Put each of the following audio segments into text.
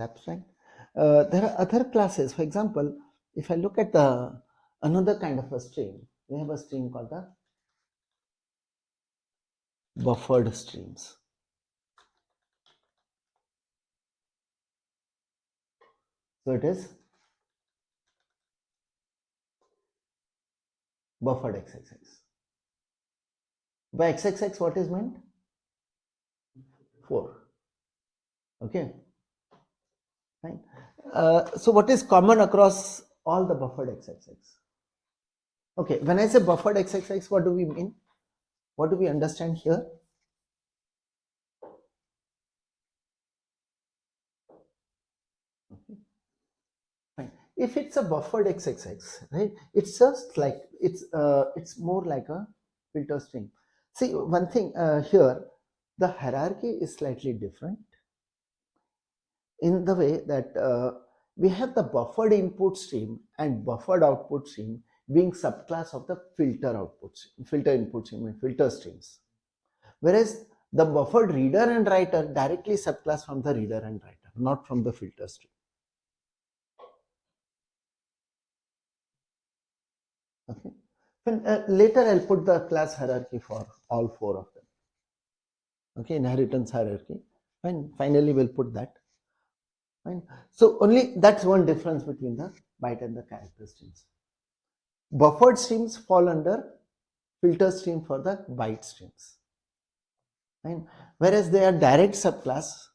That's right. There are other classes. For example, if I look at another kind of a stream, we have a stream called the buffered streams. So it is buffered XXX. By XXX, what is meant? 4. Okay. Fine. So what is common across all the buffered XXX? Okay. When I say buffered XXX, what do we mean? What do we understand here? Okay. Fine. If it's a buffered XXX, right? It's just like it's more like a filter stream. See, one thing here, the hierarchy is slightly different in the way that we have the buffered input stream and buffered output stream being subclass of the filter output stream, filter input stream and filter streams, whereas the buffered reader and writer directly subclass from the reader and writer, not from the filter stream. Okay. Later I'll put the class hierarchy for all 4 of them. Okay, inheritance hierarchy. Fine. Finally we'll put that. Fine. So only that's one difference between the byte and the character streams. Buffered streams fall under filter stream for the byte streams. Fine. Whereas they are direct subclass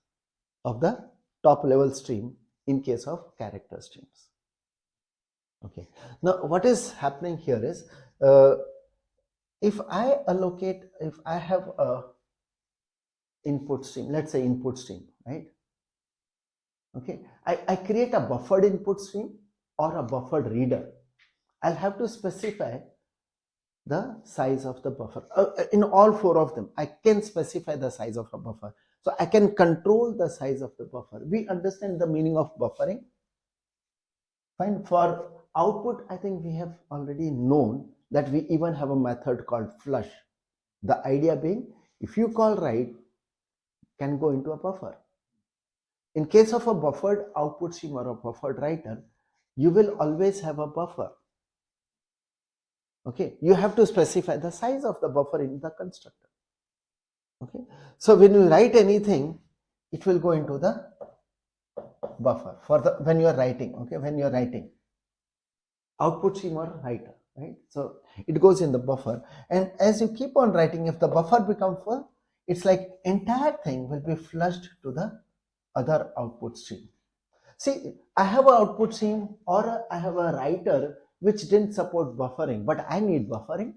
of the top level stream in case of character streams. Okay. Now what is happening here is if I have a input stream, let's say input stream, right? Okay, I create a buffered input stream or a buffered reader. I'll have to specify the size of the buffer. In all 4 of them, I can specify the size of a buffer. So I can control the size of the buffer. We understand the meaning of buffering. Fine. For output, I think we have already known that we even have a method called flush. The idea being, if you call write, can go into a buffer. In case of a buffered output stream or a buffered writer, you will always have a buffer. Okay, you have to specify the size of the buffer in the constructor. Okay, so when you write anything, it will go into the buffer for the when you are writing. Okay, when you are writing output stream or writer, right? So it goes in the buffer, and as you keep on writing, if the buffer becomes full, it's like entire thing will be flushed to the other output stream. See, I have an output stream or I have a writer which didn't support buffering, but I need buffering.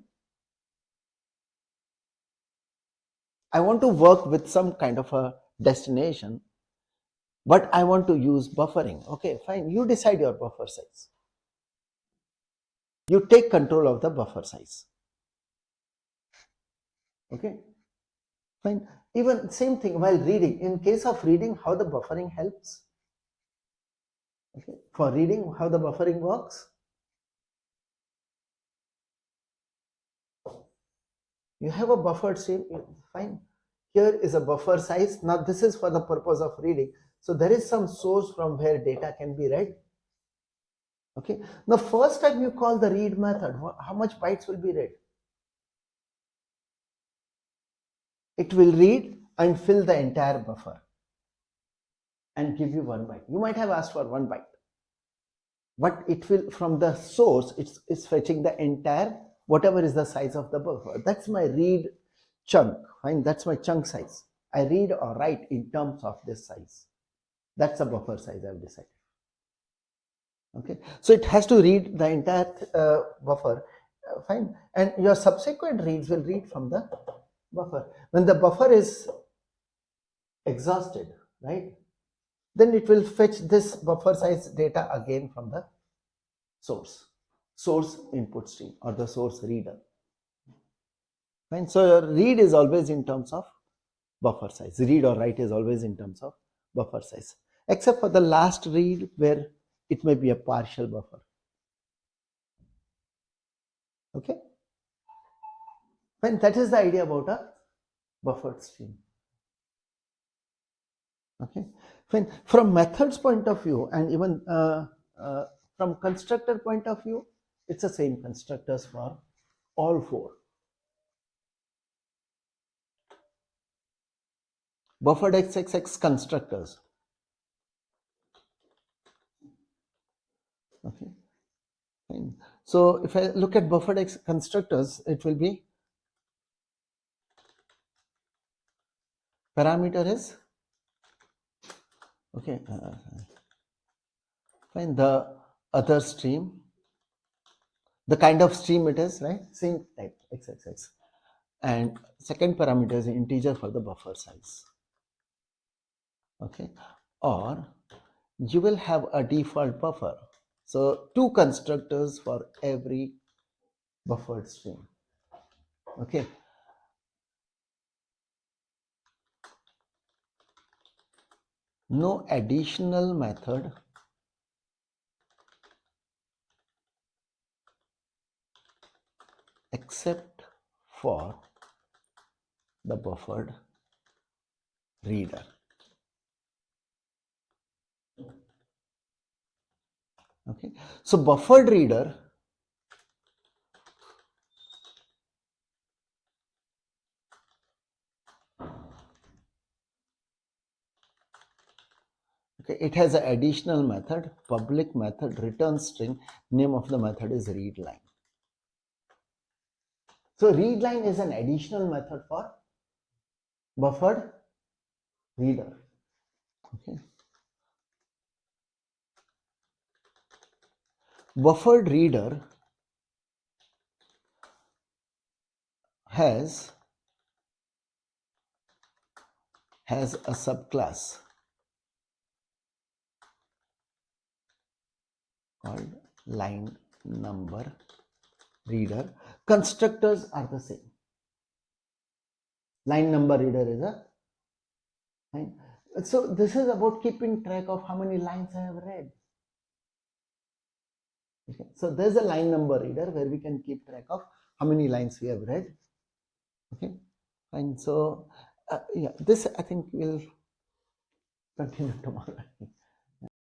I want to work with some kind of a destination, but I want to use buffering. Okay, fine. You decide your buffer size. You take control of the buffer size. Okay, fine. Even same thing while reading. In case of reading, how the buffering helps. Okay, for reading, how the buffering works. You have a buffered stream, fine. Here is a buffer size. Now this is for the purpose of reading. So there is some source from where data can be read. Okay. Now first time you call the read method, how much bytes will be read? It will read and fill the entire buffer and give you 1 byte. You might have asked for 1 byte, but it will, from the source, it's fetching the entire, whatever is the size of the buffer. That's my read chunk. Fine, that's my chunk size. I read or write in terms of this size. That's the buffer size I've decided. Okay, so it has to read the entire buffer. Fine, and your subsequent reads will read from the buffer. When the buffer is exhausted, right, then it will fetch this buffer size data again from the source input stream or the source reader. Fine, so your read is always in terms of buffer size. Read or write is always in terms of buffer size, except for the last read where it may be a partial buffer. Okay, fine, that is the idea about a buffered stream. Okay, Fine. From methods point of view and even from constructor point of view, it's the same constructors for all four. Buffered XXX constructors. Okay. Fine. So if I look at buffered X constructors, it will be parameter is okay. Fine. The other stream, the kind of stream it is, right? Same type XXX. And second parameter is integer for the buffer size. Okay. Or you will have a default buffer. So two constructors for every buffered stream. Okay. No additional method except for the buffered reader. Okay. So buffered reader okay, it has an additional method, public method, return string, name of the method is readLine. So readLine is an additional method for buffered reader. Okay. Buffered reader has a subclass called line number reader. Constructors are the same. Line number reader is a line. So this is about keeping track of how many lines I have read. Okay. So there's a line number reader where we can keep track of how many lines we have read. Okay, fine. So yeah, this I think will continue tomorrow.